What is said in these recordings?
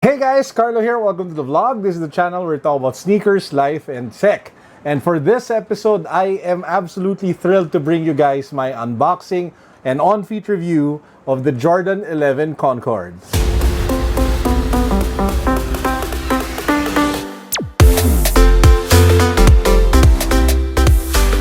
Hey guys, Carlo here. Welcome to the vlog. This is the channel where we talk about sneakers, life, and tech. And for this episode, I am absolutely thrilled to bring you guys my unboxing and on-feet review of the Jordan 11 Concord.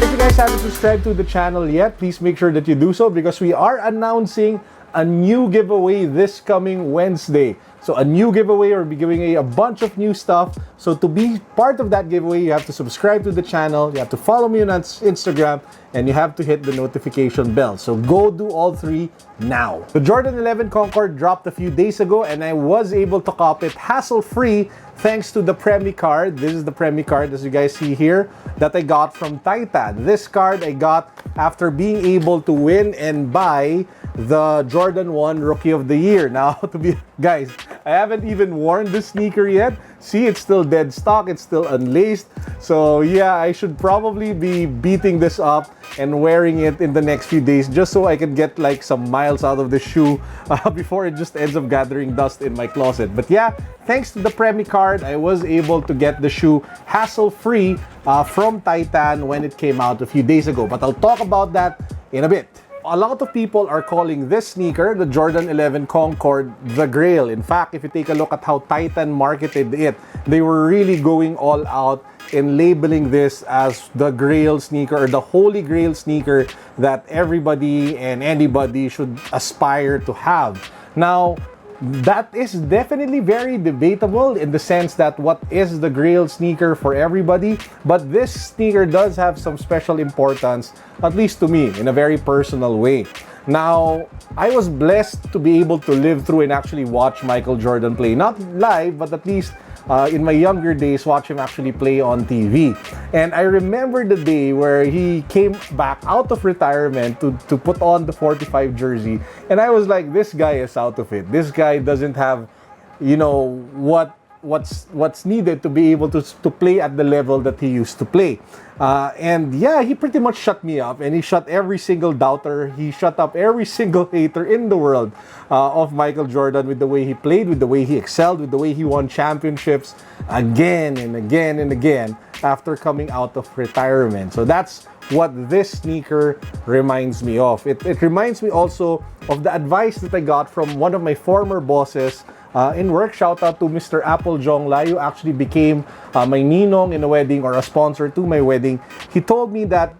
If you guys haven't subscribed to the channel yet, please make sure that you do so because we are announcing a new giveaway this coming Wednesday. So a new giveaway, we'll be giving away a bunch of new stuff. So to be part of that giveaway, you have to subscribe to the channel, you have to follow me on Instagram, and you have to hit the notification bell. So go do all three now. The Jordan 11 Concord dropped a few days ago and I was able to cop it hassle-free thanks to the Premi card. This is the Premi card, as you guys see here, that I got from Titan. This card I got after being able to win and buy the Jordan 1 Rookie of the Year. Now, guys, I haven't even worn this sneaker yet. See, it's still dead stock, it's still unlaced. So yeah, I should probably be beating this up and wearing it in the next few days just so I can get like some miles out of the shoe before it just ends up gathering dust in my closet. But yeah, thanks to the Premi card, I was able to get the shoe hassle-free from Titan when it came out a few days ago. But I'll talk about that in a bit. A lot of people are calling this sneaker, the Jordan 11 Concord, the GRAIL. In fact, if you take a look at how Titan marketed it, they were really going all out in labeling this as the GRAIL sneaker, or the holy grail sneaker that everybody and anybody should aspire to have. Now, that is definitely very debatable in the sense that what is the GRAIL sneaker for everybody, but this sneaker does have some special importance, at least to me, in a very personal way. Now, I was blessed to be able to live through and actually watch Michael Jordan play, not live, but at least in my younger days, watch him actually play on TV. And I remember the day where he came back out of retirement to put on the 45 jersey. And I was like, this guy is out of it. This guy doesn't have, you know, what's needed to be able to play at the level that he used to play. And yeah, he pretty much shut me up, and he shut every single doubter. He shut up every single hater in the world of Michael Jordan with the way he played, with the way he excelled, with the way he won championships again and again and again after coming out of retirement. So that's what this sneaker reminds me of. It reminds me also of the advice that I got from one of my former bosses in work. Shout out to Mr. Apple Jong Lai, who actually became my ninong in a wedding, or a sponsor to my wedding. He told me that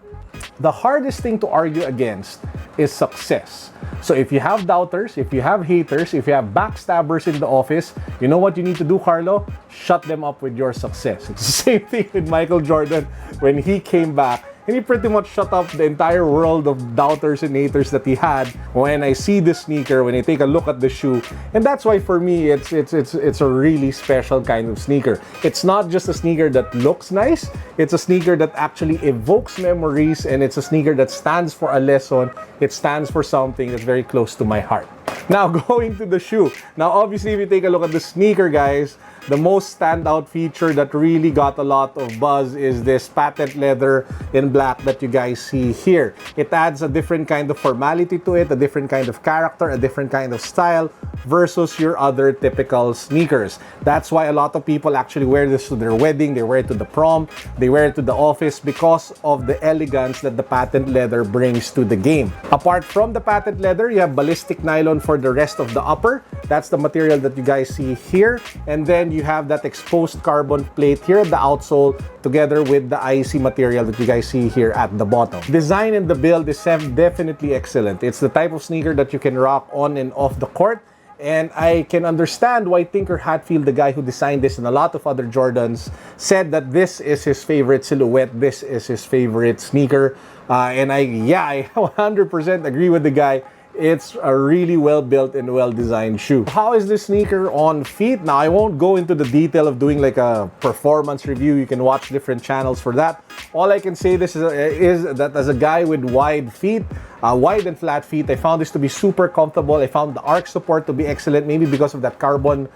the hardest thing to argue against is success. So if you have doubters, if you have haters, if you have backstabbers in the office, you know what you need to do, Carlo? Shut them up with your success. It's the same thing with Michael Jordan when he came back. And he pretty much shut up the entire world of doubters and haters that he had when I see this sneaker, when I take a look at the shoe. And that's why for me, it's a really special kind of sneaker. It's not just a sneaker that looks nice. It's a sneaker that actually evokes memories, and it's a sneaker that stands for a lesson. It stands for something that's very close to my heart. Now, going to the shoe. Now, obviously, if you take a look at the sneaker, guys, the most standout feature that really got a lot of buzz is this patent leather in black that you guys see here. It adds a different kind of formality to it, a different kind of character, a different kind of style versus your other typical sneakers. That's why a lot of people actually wear this to their wedding, they wear it to the prom, they wear it to the office because of the elegance that the patent leather brings to the game. Apart from the patent leather, you have ballistic nylon for the rest of the upper. That's the material that you guys see here. And then you have that exposed carbon plate here at the outsole together with the IC material that you guys see here at the bottom. Design and the build is definitely excellent. It's the type of sneaker that you can rock on and off the court. And I can understand why Tinker Hatfield, the guy who designed this and a lot of other Jordans, said that this is his favorite silhouette, this is his favorite sneaker. And I 100% agree with the guy. It's a really well-built and well-designed shoe. How is this sneaker on feet? Now, I won't go into the detail of doing like a performance review. You can watch different channels for that. All I can say is that as a guy with wide feet, wide and flat feet, I found this to be super comfortable. I found the arch support to be excellent, maybe because of that carbon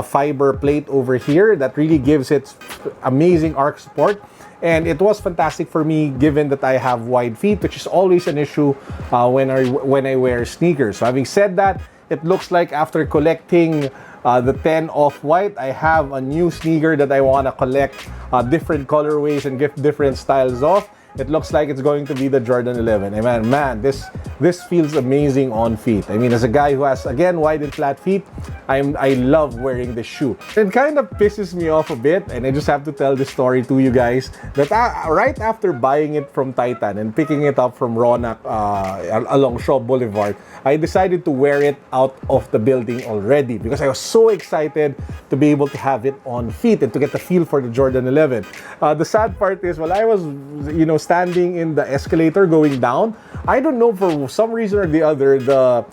fiber plate over here that really gives it amazing arch support. And it was fantastic for me given that I have wide feet, which is always an issue when I wear sneakers. So having said that, it looks like after collecting the 10 off-white. I have a new sneaker that I want to collect different colorways and give different styles of. It looks like it's going to be the Jordan 11. And man, this feels amazing on feet. I mean, as a guy who has, again, wide and flat feet, I love wearing this shoe. It kind of pisses me off a bit, and I just have to tell this story to you guys, that right after buying it from Titan and picking it up from Ronak along Shaw Boulevard, I decided to wear it out of the building already because I was so excited to be able to have it on feet and to get the feel for the Jordan 11. The sad part is, while I was, standing in the escalator going down, I don't know, for some reason or the other, the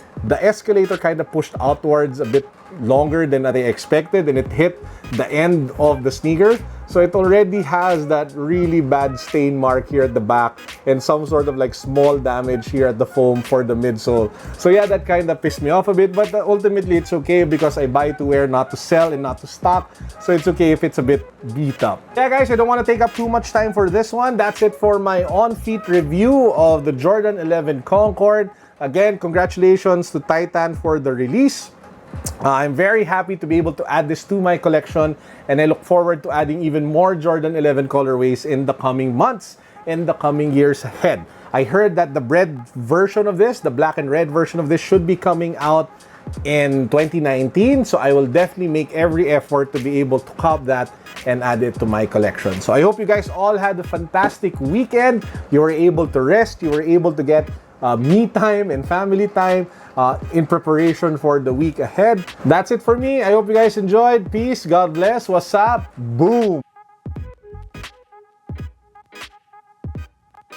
escalator kind of pushed outwards a bit longer than I expected, and it hit the end of the sneaker. So it already has that really bad stain mark here at the back and some sort of like small damage here at the foam for the midsole. So yeah, that kind of pissed me off a bit, but ultimately it's okay because I buy to wear, not to sell and not to stock. So it's okay if it's a bit beat up. Yeah guys, I don't want to take up too much time for this one. That's it for my on-feet review of the Jordan 11 Concord. Again, congratulations to Titan for the release. I'm very happy to be able to add this to my collection, and I look forward to adding even more Jordan 11 colorways in the coming months, in the coming years ahead. I heard that the red version of this, the black and red version of this, should be coming out in 2019, so I will definitely make every effort to be able to cop that and add it to my collection. So I hope you guys all had a fantastic weekend. You were able to rest, you were able to get me time and family time in preparation for the week ahead. That's it for me. I hope you guys enjoyed. Peace, God bless, what's up, boom.